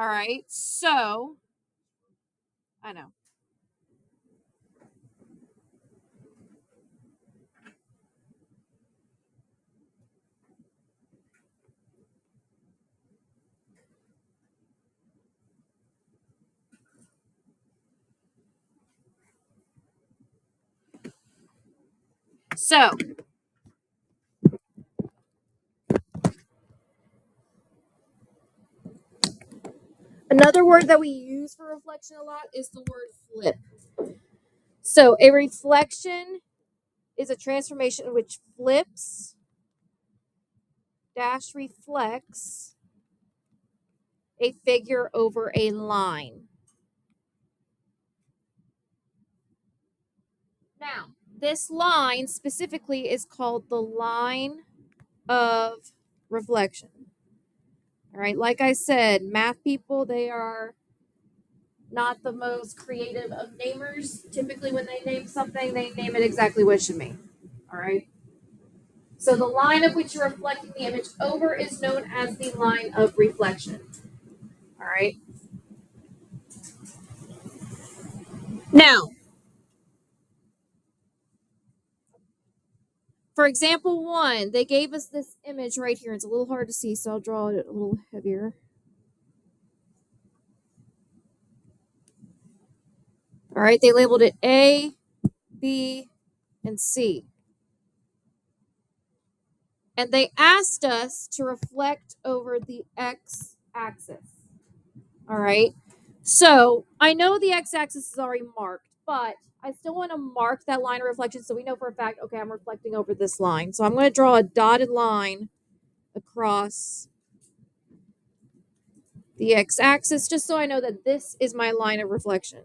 All right, so I know. So another word that we use for reflection a lot is the word flip. So a reflection is a transformation which flips dash reflects a figure over a line. Now, this line specifically is called the line of reflection. All right, like I said, math people, they are not the most creative of namers. Typically, when they name something, they name it exactly what it should mean. All right. So the line of which you're reflecting the image over is known as the line of reflection. All right. Now, for example 1, they gave us this image right here. It's a little hard to see, so I'll draw it a little heavier. All right, they labeled it A, B, and C. And they asked us to reflect over the x-axis. All right. So I know the x-axis is already marked, but I still want to mark that line of reflection so we know for a fact, okay, I'm reflecting over this line. So I'm going to draw a dotted line across the x-axis just so I know that this is my line of reflection.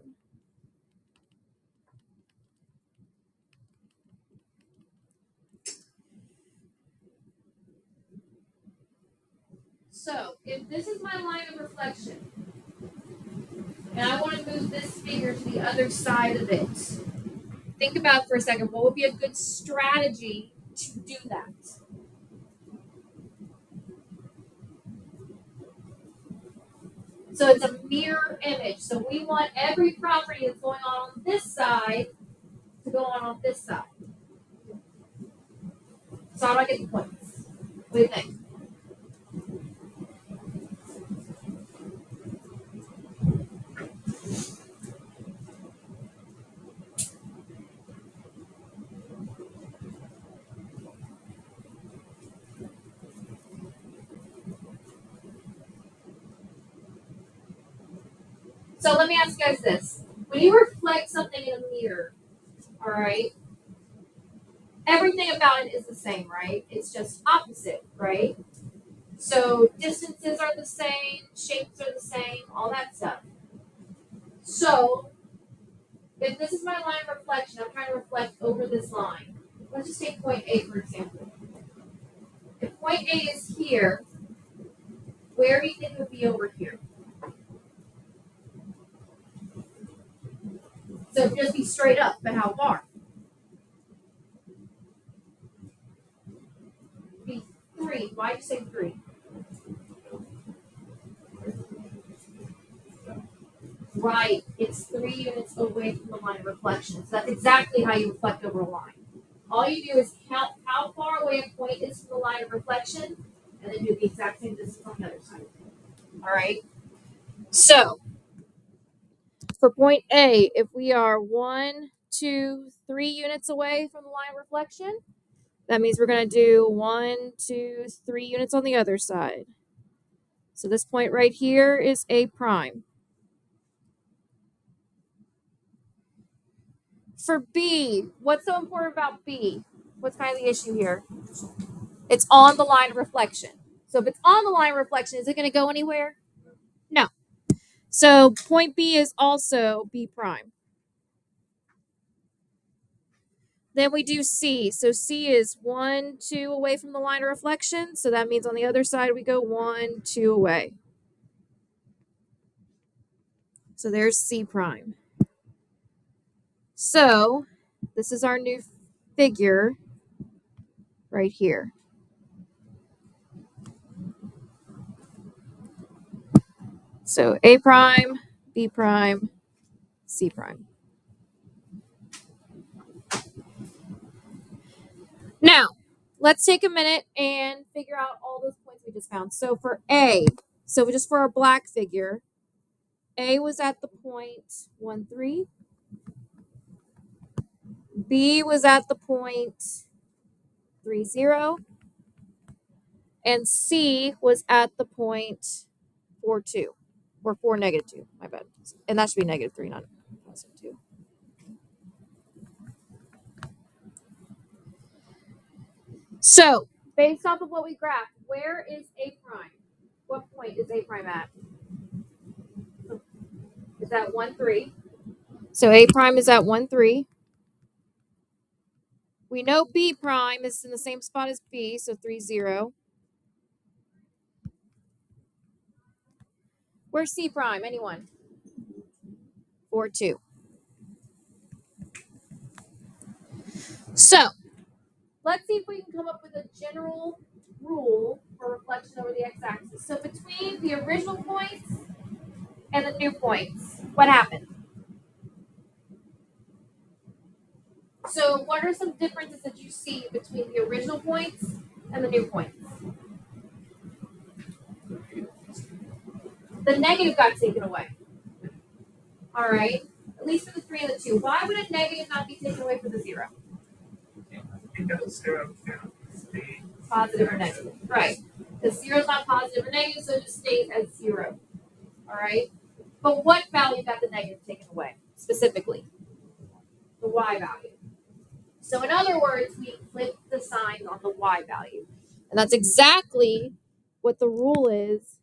So if this is my line of reflection, and I want to move this figure to the other side of it, think about for a second, what would be a good strategy to do that? So it's a mirror image. So we want every property that's going on this side to go on this side. So how do I get the points? What do you think? So let me ask you guys this. When you reflect something in a mirror, all right, everything about it is the same, right? It's just opposite, right? So distances are the same, shapes are the same, all that stuff. So if this is my line of reflection, I'm trying to reflect over this line. Let's just take point A, for example. If point A is here, where do you think it would be over here? So it'd just be straight up, but how far? It'd be 3. Why'd you say 3? Right, it's 3 units away from the line of reflection. So that's exactly how you reflect over a line. All you do is count how far away a point is from the line of reflection, and then do the exact same distance on the other side. All right. So for point A, if we are 1, 2, 3 units away from the line of reflection, that means we're going to do 1, 2, 3 units on the other side. So this point right here is A prime. For B, what's so important about B? What's kind of the issue here? It's on the line of reflection. So if it's on the line of reflection, is it going to go anywhere? No. So point B is also B prime. Then we do C. So C is 1, 2 away from the line of reflection. So that means on the other side we go 1, 2 away. So there's C prime. So this is our new figure right here. So A prime, B prime, C prime. Now, let's take a minute and figure out all those points we just found. So for A, so just for our black figure, A was at the point 1, 3. B was at the point 3, 0. And C was at the point 4, 2. Or 4, -2. My bad. And that should be -3, not +2. So, based off of what we graphed, where is A prime? What point is A prime at? Is that 1, 3? So A prime is at 1, 3. We know B prime is in the same spot as B, so 3, 0. Where's C prime? Anyone? 4, 2. So, let's see if we can come up with a general rule for reflection over the x-axis. So between the original points and the new points, what happened? So what are some differences that you see between the original points and the new points? The negative got taken away. All right, at least for the 3 and the 2. Why would a negative not be taken away for the 0? Because 0 can be Positive or negative. Right. Because 0 is not positive or negative, so it just stays as 0. All right. But what value got the negative taken away specifically? The y value. So in other words, we flip the sign on the y value. And that's exactly what the rule is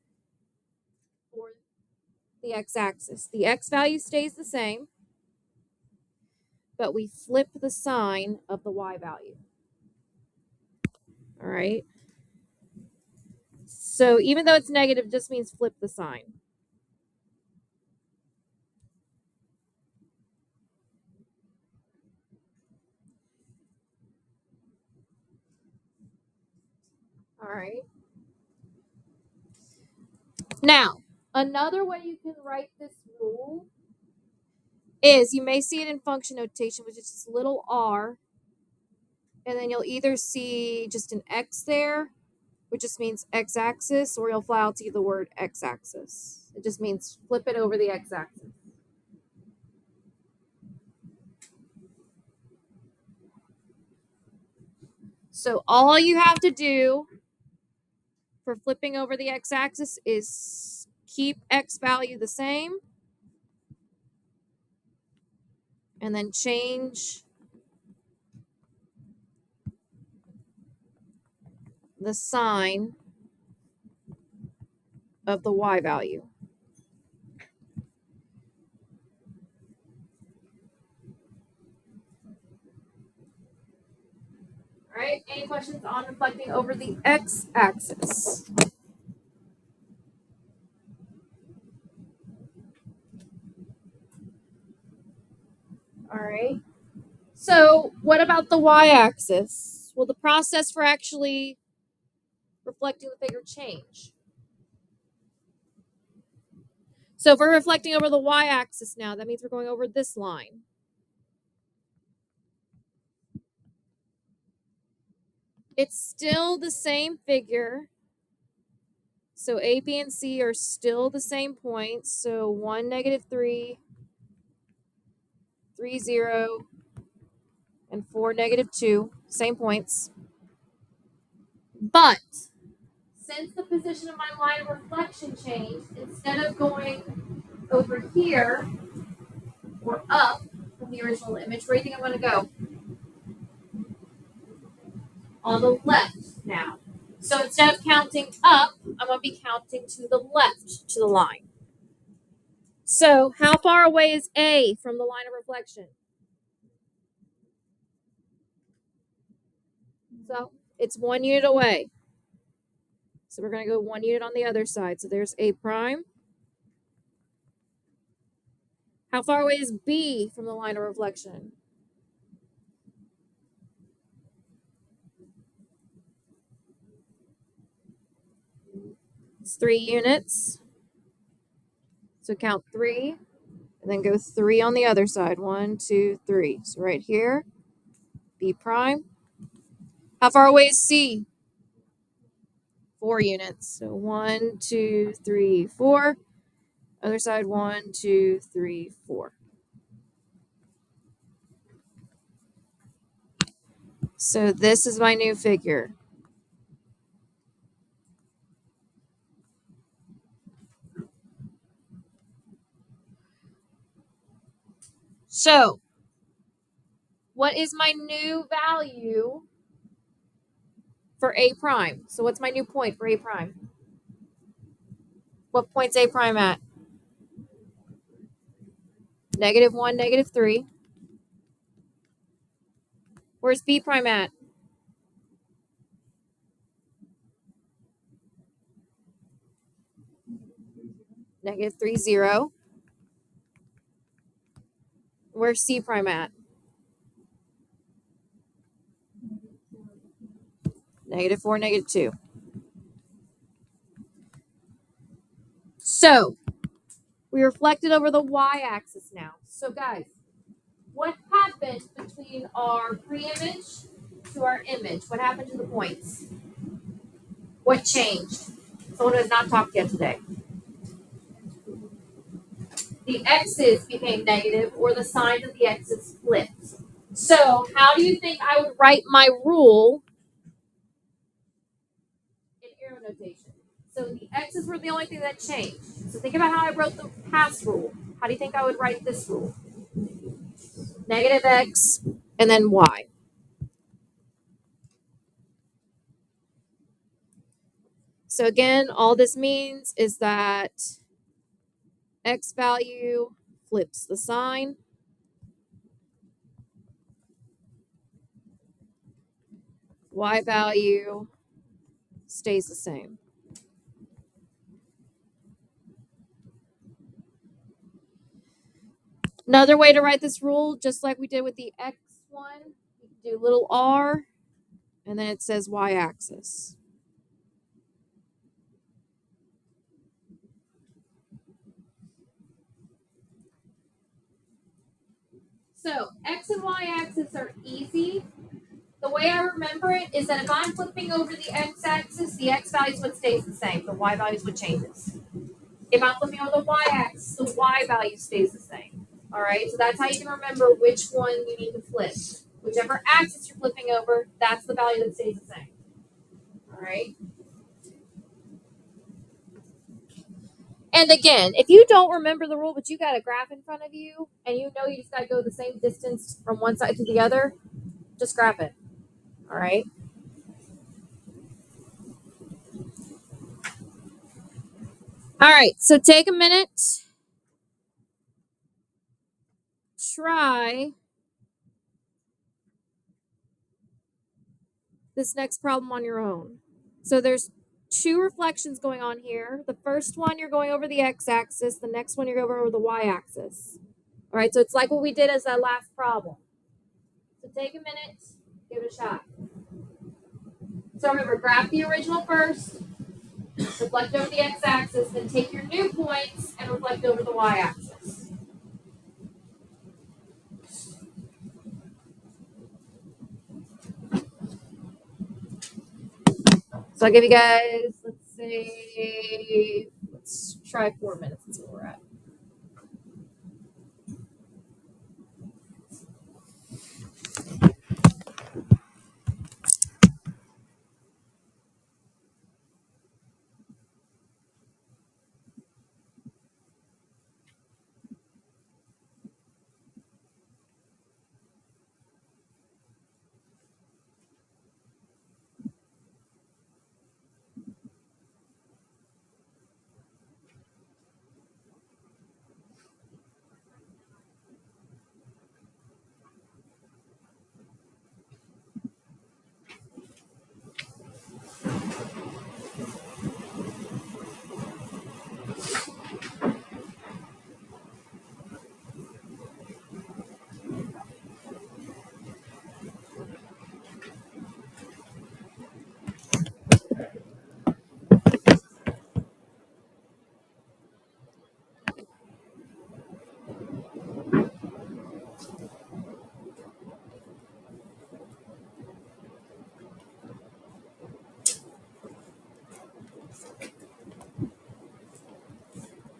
for the x-axis. The x value stays the same, but we flip the sign of the y value. All right. So even though it's negative, it just means flip the sign. All right. Now, another way you can write this rule is you may see it in function notation, which is this little r, and then you'll either see just an x there, which just means x-axis, or you'll fly out to the word x-axis. It just means flip it over the x-axis. So all you have to do for flipping over the x-axis is keep x value the same, and then change the sign of the y value. All right, any questions on reflecting over the x-axis? All right. So what about the y-axis? Will the process for actually reflecting the figure change? So if we're reflecting over the y-axis now, that means we're going over this line. It's still the same figure. So A, B, and C are still the same points. So 1, -3, 3, 0, and 4, -2, same points. But since the position of my line of reflection changed, instead of going over here or up from the original image, where do you think I'm going to go? On the left now. So instead of counting up, I'm going to be counting to the left to the line. So how far away is A from the line of reflection? So it's 1 unit away. So we're going to go 1 unit on the other side. So there's A prime. How far away is B from the line of reflection? It's 3 units. So count 3, and then go 3 on the other side. 1, 2, 3. So right here, B prime. How far away is C? 4 units. So 1, 2, 3, 4. Other side, 1, 2, 3, 4. So this is my new figure. So, what is my new value for A prime? So what's my new point for A prime? What point's A prime at? -1, -3. Where's B prime at? -3, 0. Where's C prime at? -4, -2. So, we reflected over the y-axis now. So guys, what happened between our pre-image to our image? What happened to the points? What changed? Someone has not talked yet today. The x's became negative, or the sign of the x's flipped. So how do you think I would write my rule in arrow notation? So the x's were the only thing that changed. So think about how I wrote the past rule. How do you think I would write this rule? -x and then y. So again, all this means is that x value flips the sign. Y value stays the same. Another way to write this rule, just like we did with the x one, you can do little r, and then it says y-axis. So x and y-axis are easy. The way I remember it is that if I'm flipping over the x-axis, the x value is what stays the same. The y value is what changes. If I'm flipping over the y-axis, the y value stays the same. All right, so that's how you can remember which one you need to flip. Whichever axis you're flipping over, that's the value that stays the same. All right. And again, if you don't remember the rule, but you got a graph in front of you, and you know you just got to go the same distance from one side to the other, just graph it. All right. All right, so take a minute. Try this next problem on your own. So there's 2 reflections going on here. The first one, you're going over the x-axis. The next one, you're going over the y-axis. All right, so it's like what we did as that last problem. So take a minute, give it a shot. So remember, graph the original first, reflect over the x-axis, then take your new points and reflect over the y-axis. So I'll give you guys, let's try 4 minutes and see where we're at.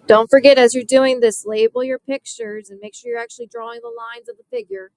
Don't forget, as you're doing this, label your pictures and make sure you're actually drawing the lines of the figure.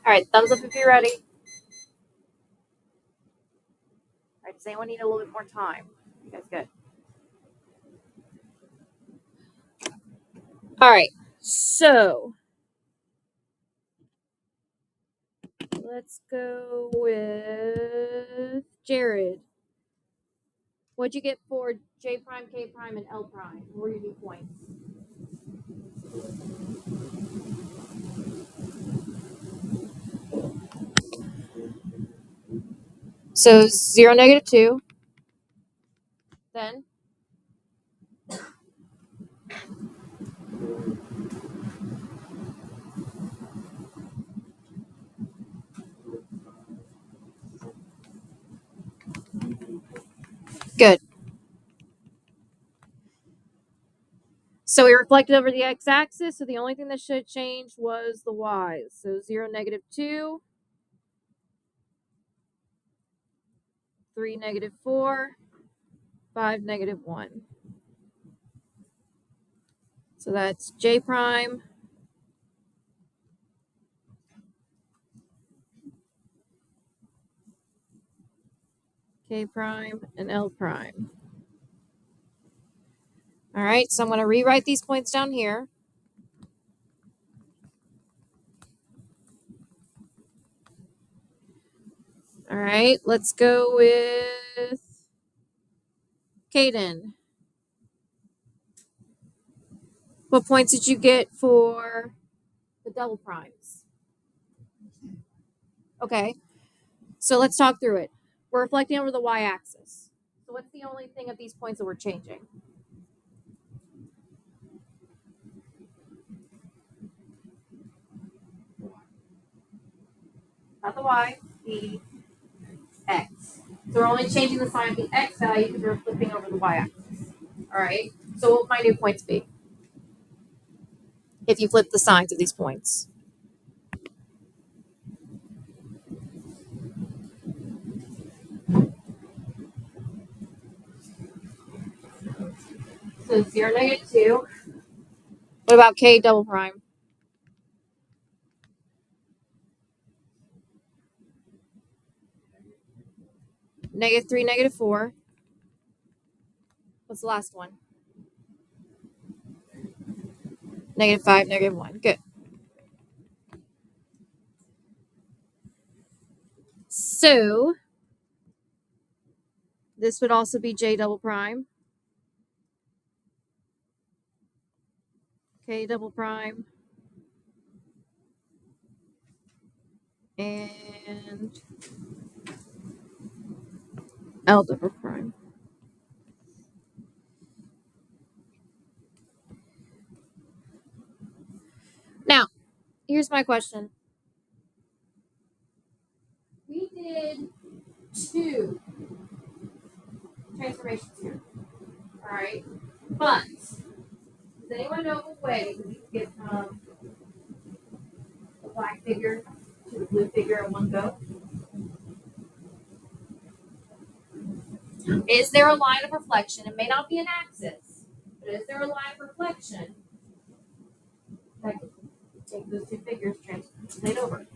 All right, thumbs up if you're ready. All right, does anyone need a little bit more time? You guys good? All right, so let's go with Jared. What'd you get for J prime, K prime, and L prime? What were your new points? So 0, -2. Then good. So we reflected over the x-axis, so the only thing that should change was the y's. So 0, -2, 3, -4, 5, -1. So that's J prime, K prime, and L prime. All right, so I'm going to rewrite these points down here. All right, let's go with Caden. What points did you get for the double primes? Okay, so let's talk through it. We're reflecting over the y-axis. So what's the only thing of these points that we're changing? Not the y, the x. So we're only changing the sign of the x value because we're flipping over the y-axis. All right. So what would my new points be if you flip the signs of these points? So 0, -2. What about k double prime? -3, -4. What's the last one? -5, -1. Good. So this would also be j double prime, k double prime, and l double prime. Now, here's my question. We did 2 transformations here. All right. But does anyone know of a way that we can get from the black figure to the blue figure in one go? Is there a line of reflection? It may not be an axis, but is there a line of reflection that can take those 2 figures, translate over?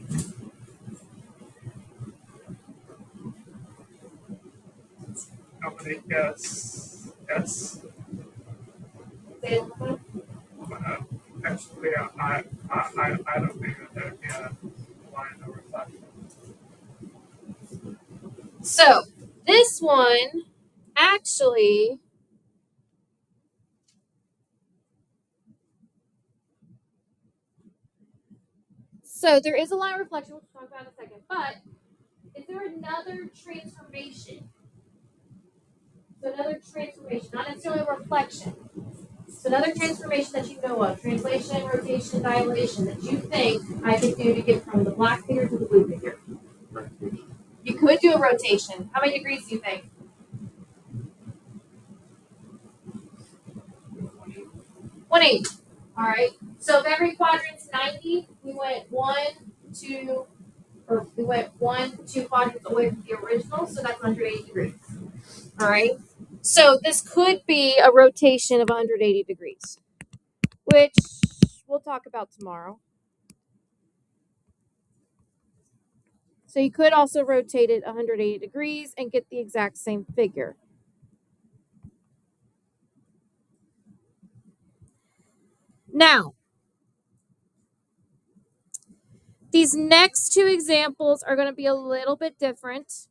I'm gonna guess yes. Say it one more time. Actually, I don't think that there'd be a line of reflection. So this one actually there is a line of reflection, which we'll talk about in a second, but is there another transformation? So another transformation, not necessarily a reflection. So another transformation that you know of, translation, rotation, dilation, that you think I could do to get from the black figure to the blue figure. You could do a rotation. How many degrees do you think? 180. All right. So if every quadrant's 90, we went 1, 2 quadrants away from the original, so that's 180 degrees. All right. So this could be a rotation of 180 degrees, which we'll talk about tomorrow. So you could also rotate it 180 degrees and get the exact same figure. Now, these next 2 examples are going to be a little bit different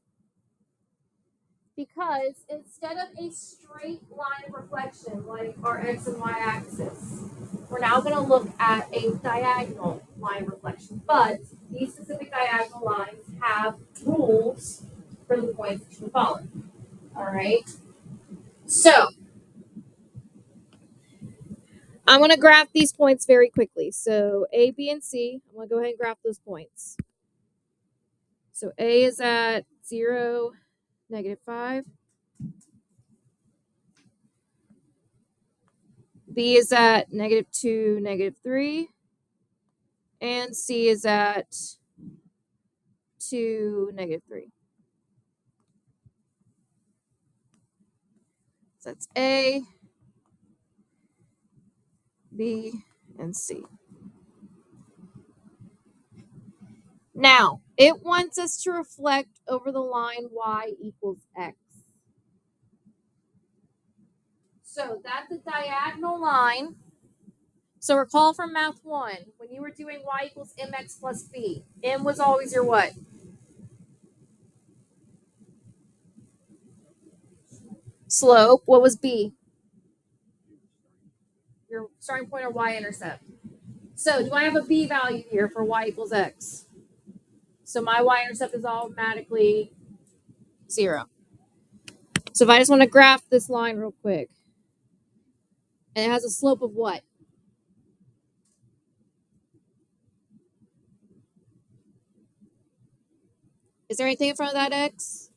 because instead of a straight line of reflection like our x and y axis, we're now going to look at a diagonal line of reflection. But these specific diagonal lines have rules for the points that you follow. All right. So I'm going to graph these points very quickly. So A, B, and C, I'm going to go ahead and graph those points. So A is at 0, -5. B is at -2, -3. And C is at 2, -3. So that's A, B, and C. Now, it wants us to reflect over the line y equals x. So that's a diagonal line. So recall from Math 1, when you were doing y equals mx plus b, m was always your what? Slope. What was b? Your starting point or y-intercept. So do I have a b value here for y equals x? So my y-intercept is automatically 0. So if I just want to graph this line real quick, and it has a slope of what? Is there anything in front of that x?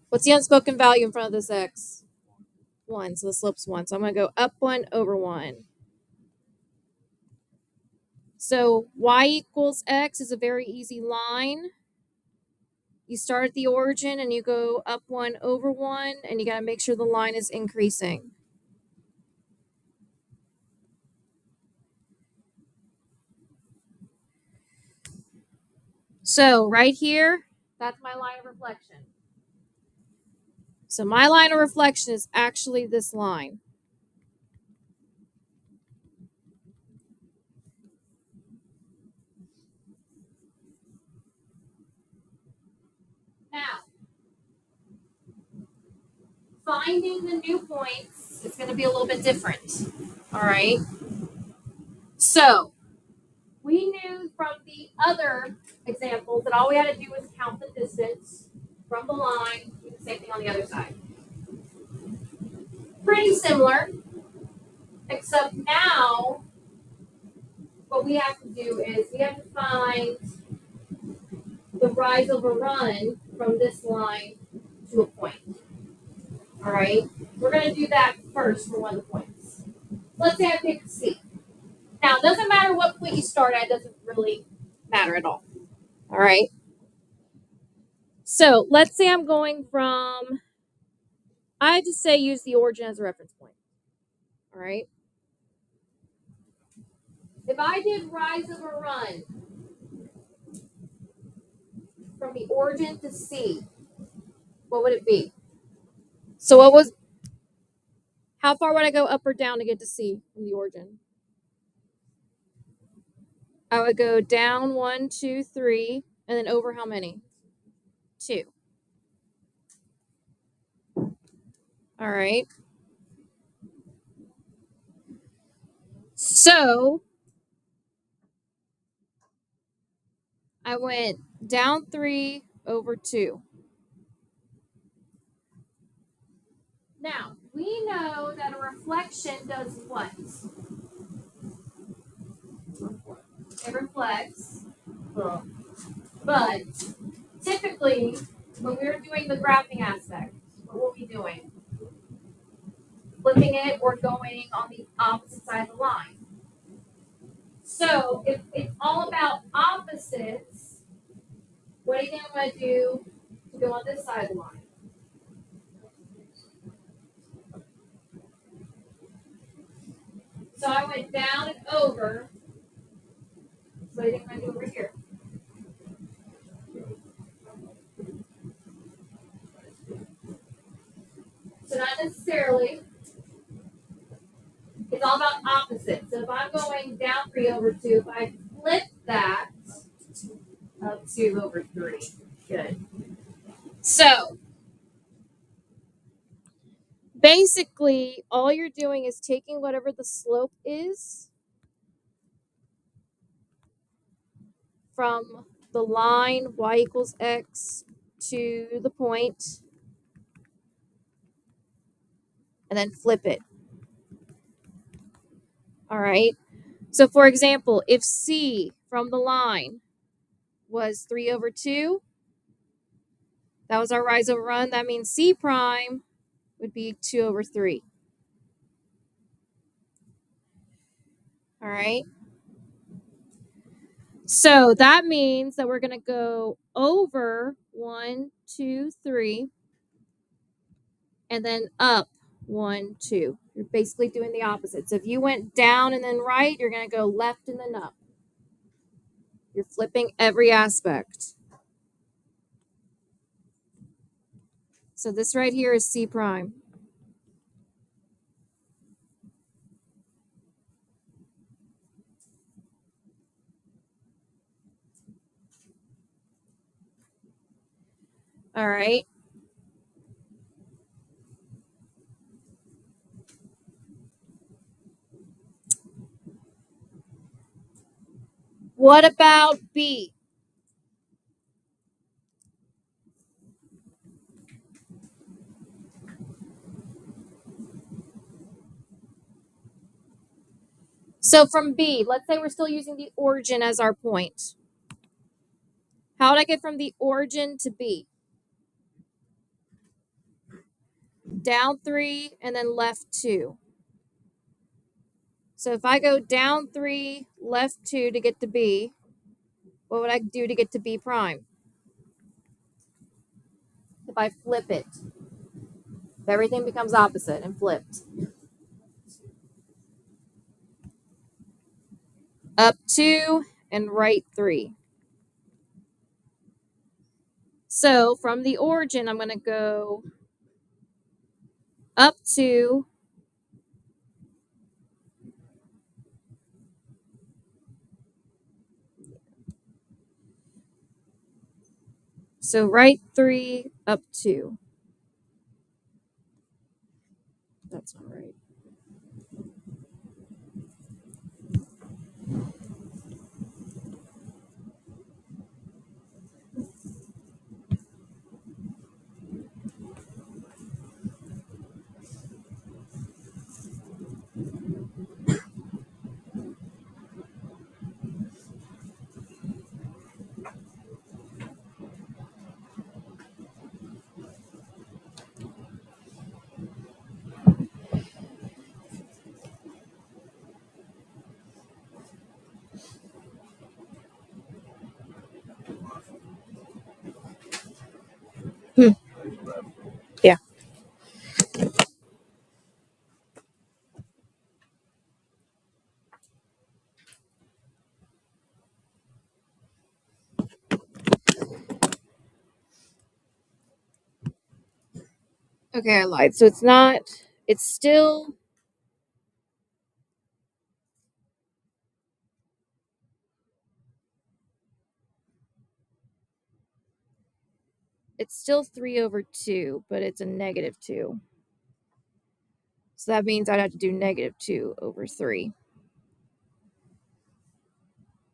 What's the unspoken value in front of this x? 1. So the slope's 1. So I'm going to go up 1 over 1. So y equals x is a very easy line. You start at the origin and you go up 1 over 1, and you got to make sure the line is increasing. So right here, that's my line of reflection. So my line of reflection is actually this line. Now, finding the new points is going to be a little bit different. All right. So we knew from the other examples that all we had to do was count the distance from the line, do the same thing on the other side. Pretty similar, except now what we have to do is we have to find the rise over run from this line to a point. All right, we're going to do that first for one of the points. Let's say I pick C. Now, it doesn't matter what point you start at, it doesn't really matter at all. All right. So let's say I'm going from, I just say use the origin as a reference point. All right. If I did rise over run from the origin to C, what would it be? So how far would I go up or down to get to C from the origin? I would go down 1, 2, 3, and then over how many? 2. All right. So I went down 3 over 2. Now, we know that a reflection does what? It reflects. But typically, when we're doing the graphing aspect, what will we be doing? Flipping it or going on the opposite side of the line. So if it's all about opposites, what are you going to do to go on this side of the line? So I went down and over. So what do you think I'm going to do over here? So not necessarily. It's all about opposites. So if I'm going down 3 over 2, if I flip that up 2 over 3. Good. So basically, all you're doing is taking whatever the slope is from the line y equals x to the point, and then flip it. All right. So for example, if C from the line was 3 over 2, that was our rise over run. That means C prime would be 2 over 3. All right. So that means that we're going to go over 1, 2, 3, and then up 1, 2. You're basically doing the opposite. So if you went down and then right, you're going to go left and then up. You're flipping every aspect. So this right here is C prime. All right. What about B? So from B, let's say we're still using the origin as our point. How would I get from the origin to B? down 3, and then left 2. So if I go down 3, left 2 to get to B, what would I do to get to B prime? If I flip it, if everything becomes opposite and flipped. Up 2 and right 3. So from the origin, I'm going to go up 2, so right 3, up 2. That's not right. Yeah. Okay, I lied. So it's not, it's still, it's still 3 over 2, but it's a negative 2. So that means I'd have to do negative 2 over 3.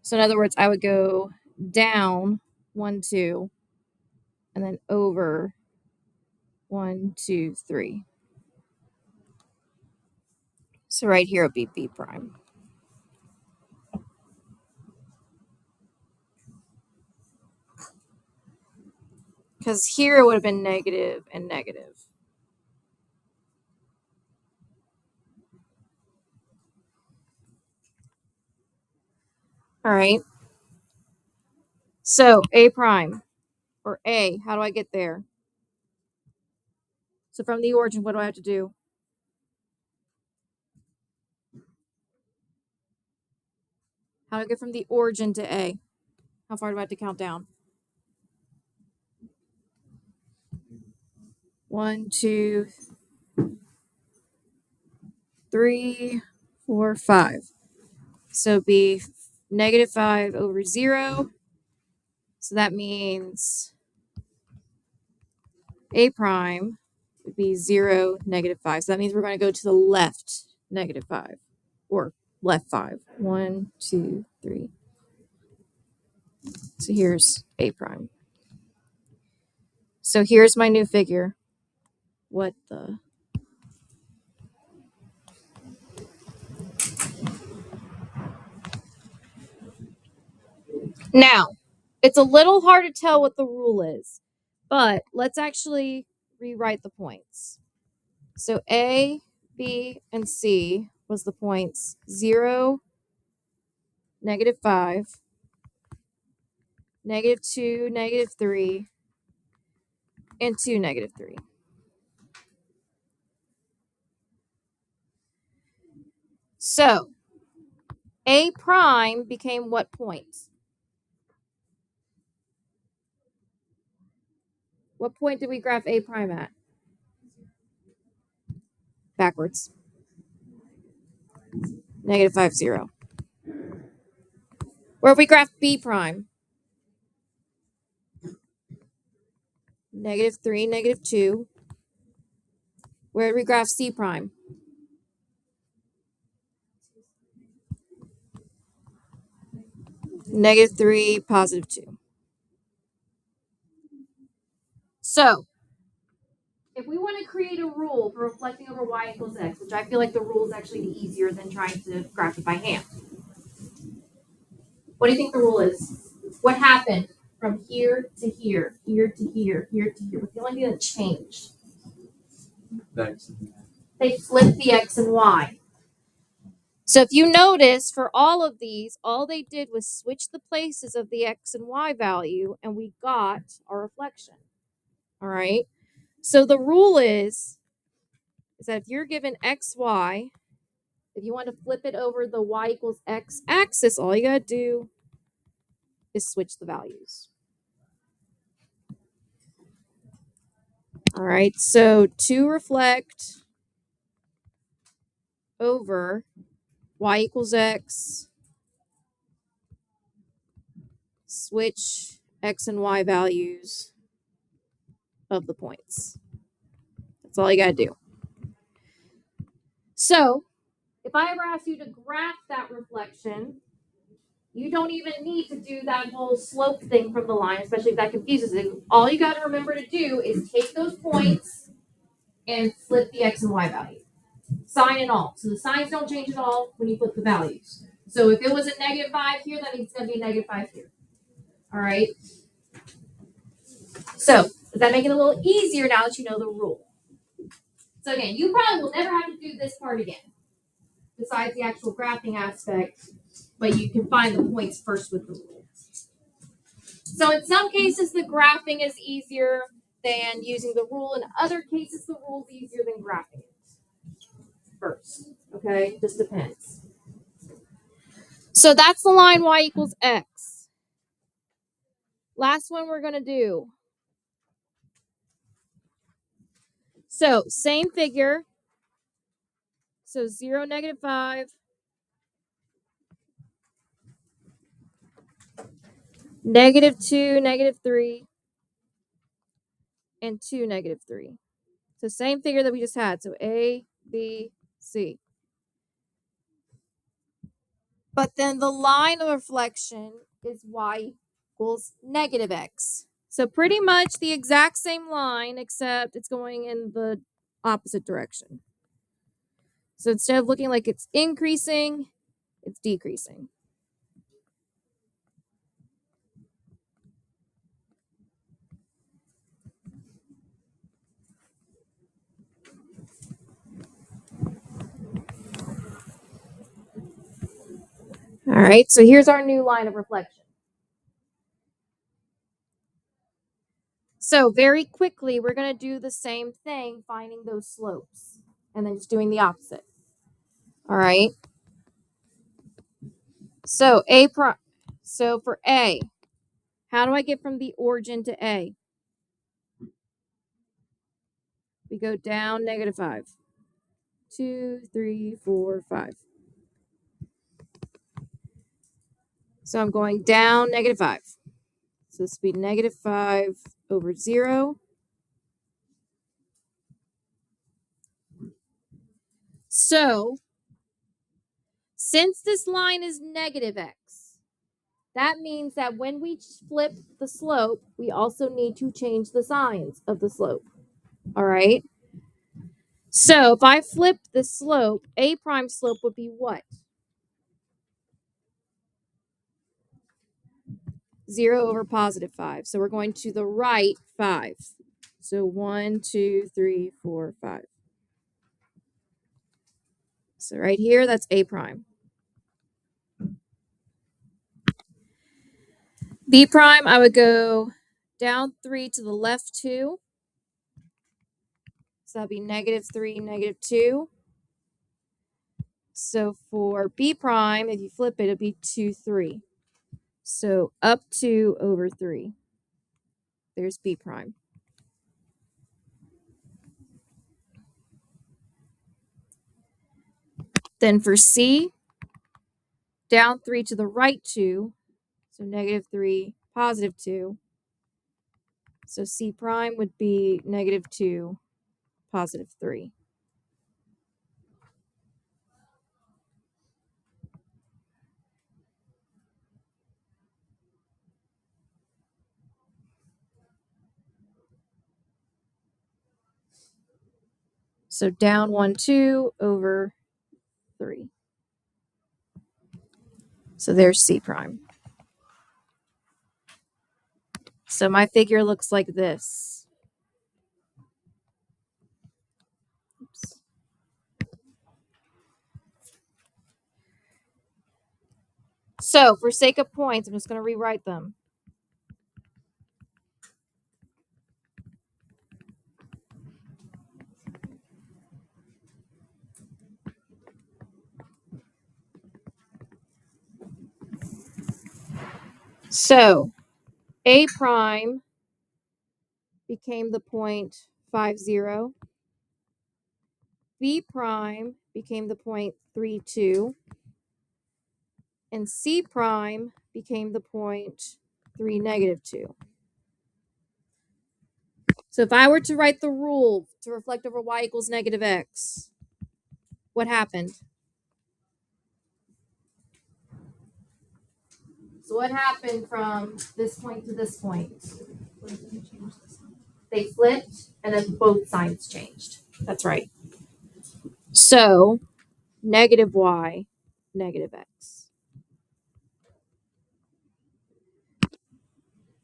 So in other words, I would go down 1, 2, and then over 1, 2, 3. So right here would be B prime. Because here it would have been negative and negative. All right. So A prime, or A, how do I get there? So from the origin, what do I have to do? How do I get from the origin to A? How far do I have to count down? 1, 2, 3, 4, 5. So be negative 5 over 0. So that means A prime would be 0, negative 5. So that means we're going to go to the left, negative 5, or left 5. 1, 2, 3. So here's A prime. So here's my new figure. What the? Now, it's a little hard to tell what the rule is, but let's actually rewrite the points. So A, B, and C was the points 0, negative 5, negative 2, negative 3, and 2, negative 3. So A prime became what point? What point did we graph A prime at? Backwards. Negative 5, 0. Where we graph B prime? Negative 3, negative 2. Where did we graph C prime? Negative 3, positive 2. So, if we want to create a rule for reflecting over y equals x, which I feel like the rule is actually easier than trying to graph it by hand. What do you think the rule is? What happened from here to here, here to here, here to here? What's the only thing that changed? They flip the x and y. So if you notice, for all of these, all they did was switch the places of the x and y value, and we got our reflection. All right? So the rule is that if you're given x, y, if you want to flip it over the y equals x axis, all you got to do is switch the values. All right, so to reflect over y equals x, switch x and y values of the points. That's all you got to do. So if I ever ask you to graph that reflection, you don't even need to do that whole slope thing from the line, especially if that confuses you. All you got to remember to do is take those points and flip the x and y value. Sign and all. So the signs don't change at all when you flip the values. So if it was a -5 here, that means it's going to be a -5 here. All right? So does that make it a little easier now that you know the rule? So again, you probably will never have to do this part again, besides the actual graphing aspect, but you can find the points first with the rule. So in some cases, the graphing is easier than using the rule. In other cases, the rule is easier than graphing it first. Okay, just depends. So that's the line y equals x. Last one we're going to do. So same figure. So 0, -5. -2, -3. And 2, -3. So same figure that we just had. So A, B, C. But then the line of reflection is y equals -x. So pretty much the exact same line, except it's going in the opposite direction. So instead of looking like it's increasing, it's decreasing. All right, so here's our new line of reflection. So very quickly, we're going to do the same thing, finding those slopes, and then just doing the opposite. All right. So So for A, how do I get from the origin to A? We go down -5. 2, 3, 4, 5. So I'm going down -5. So this would be -5 over 0. So since this line is -x, that means that when we flip the slope, we also need to change the signs of the slope. All right. So if I flip the slope, A prime slope would be what? 0 over +5. So we're going to the right 5. So 1, 2, 3, 4, 5. So right here, that's A prime. B prime, I would go down 3 to the left 2. So that'd be -3, -2. So for B prime, if you flip it, it'd be 2, 3. So up 2 over 3. There's B prime. Then for C, down 3 to the right 2. So -3, +2. So C prime would be -2, +3. So down 1, 2 over 3. So there's C prime. So my figure looks like this. So for sake of points, I'm just going to rewrite them. So A prime became the point 50. B prime became the point 32. And C prime became the point 3, -2. So if I were to write the rule to reflect over y equals -x, what happened? So what happened from this point to this point? They flipped, and then both signs changed. That's right. So -y, -x.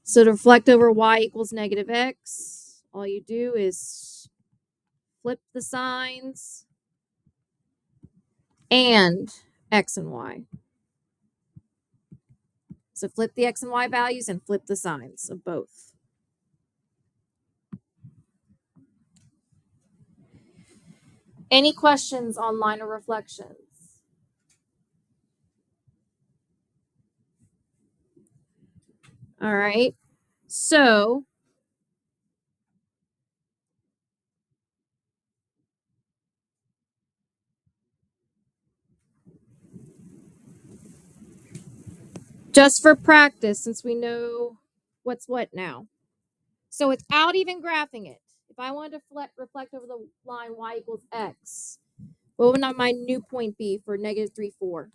So to reflect over y equals -x, all you do is flip the signs and x and y. So flip the x and y values and flip the signs of both. Any questions on line of reflections? All right. So just for practice, since we know what's what now. So without even graphing it, if I wanted to reflect over the line y equals x, what would my new point be for -3, 4?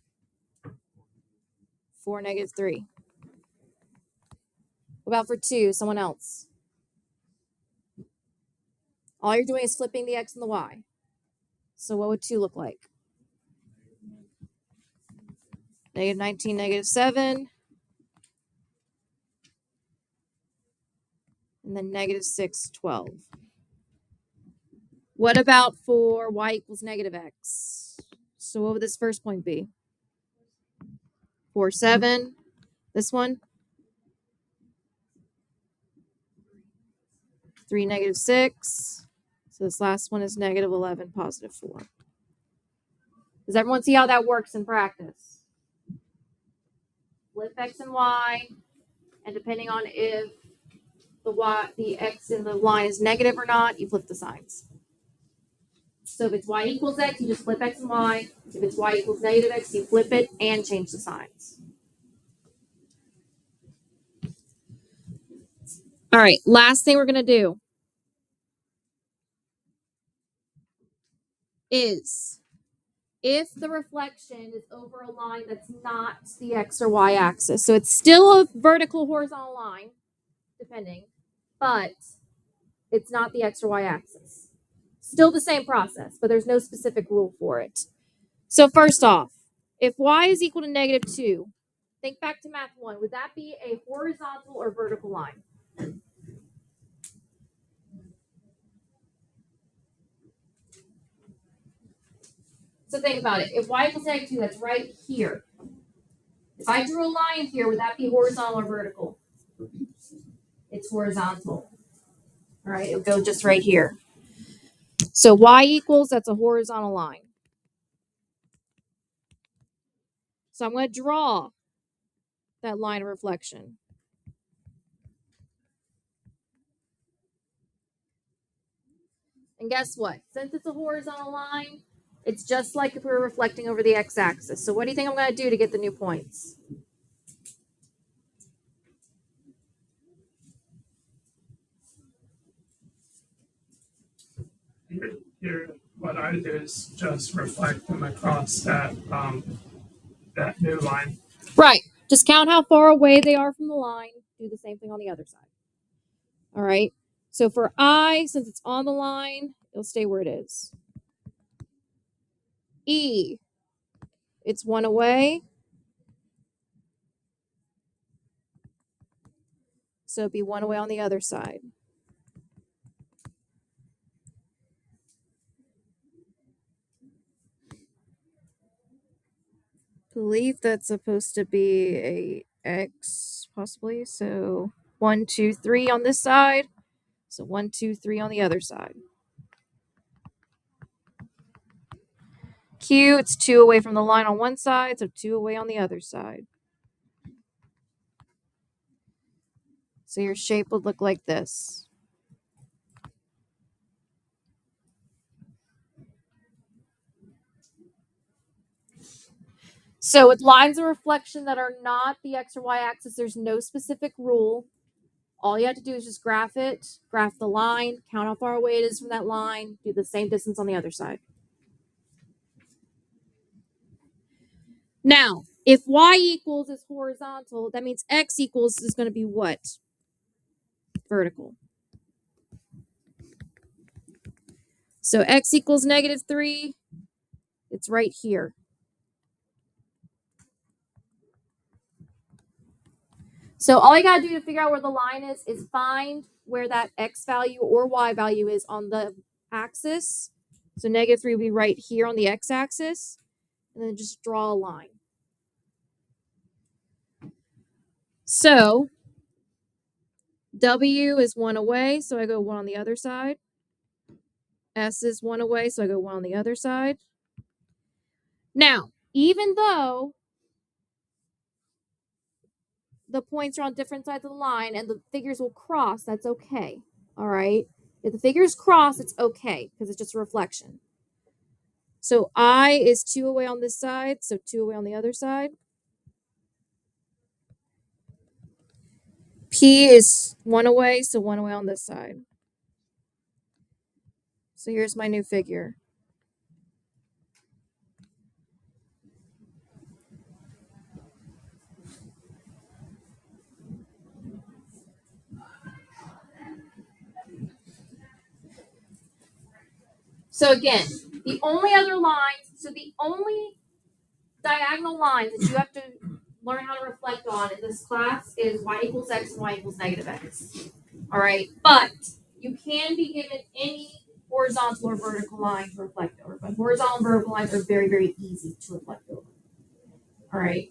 4, -3. What about for 2? Someone else. All you're doing is flipping the x and the y. So what would 2 look like? -19, -7. And then -6, 12. What about for y equals -x? So what would this first point be? 4, 7. This one? 3, -6. So this last one is -11, +4. Does everyone see how that works in practice? Flip x and y, and depending on if the x in the line is negative or not, you flip the signs. So if it's y equals x, you just flip x and y. If it's y equals -x, you flip it and change the signs. All right, last thing we're going to do is if the reflection is over a line that's not the x or y axis. So it's still a vertical horizontal line, depending, but it's not the x or y axis. Still the same process, but there's no specific rule for it. So first off, if y is equal to -2, think back to math 1. Would that be a horizontal or vertical line? So think about it. If y equals -2, that's right here. If I drew a line here, would that be horizontal or vertical? It's horizontal. All right, it'll go just right here. So y equals, that's a horizontal line. So I'm going to draw that line of reflection. And guess what? Since it's a horizontal line, it's just like if we were reflecting over the x-axis. So what do you think I'm going to do to get the new points? Here, what I do is just reflect them across that new line. Right. Just count how far away they are from the line. Do the same thing on the other side. All right. So for I, since it's on the line, it'll stay where it is. E, it's 1 away. So it'd be 1 away on the other side. believe that's supposed to be a X, possibly. So 1, 2, 3 on this side. So 1, 2, 3 on the other side. Q, it's 2 away from the line on one side, so 2 away on the other side. So your shape would look like this. So with lines of reflection that are not the X or Y axis, there's no specific rule. All you have to do is just graph it, graph the line, count how far away it is from that line, do the same distance on the other side. Now, if y equals is horizontal, that means x equals is going to be what? Vertical. So x equals -3, it's right here. So all you got to do to figure out where the line is find where that x value or y value is on the axis. So -3 will be right here on the x-axis, and then just draw a line. So W is 1 away, so I go 1 on the other side. S is 1 away, so I go 1 on the other side. Now, even though the points are on different sides of the line and the figures will cross, that's okay. All right? If the figures cross, it's okay because it's just a reflection. So I is 2 away on this side, so 2 away on the other side. P is 1 away, so 1 away on this side. So here's my new figure. So again, the only other lines, so the only diagonal lines that you have to learn how to reflect on in this class is y equals x and y equals -x. All right, but you can be given any horizontal or vertical line to reflect over, but horizontal and vertical lines are very, very easy to reflect over. All right,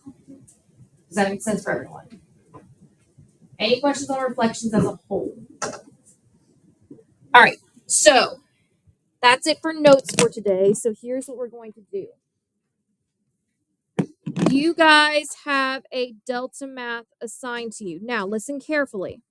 does that make sense for everyone? Any questions on reflections as a whole? All right, so that's it for notes for today. So here's what we're going to do. You guys have a Delta Math assigned to you. Now, listen carefully.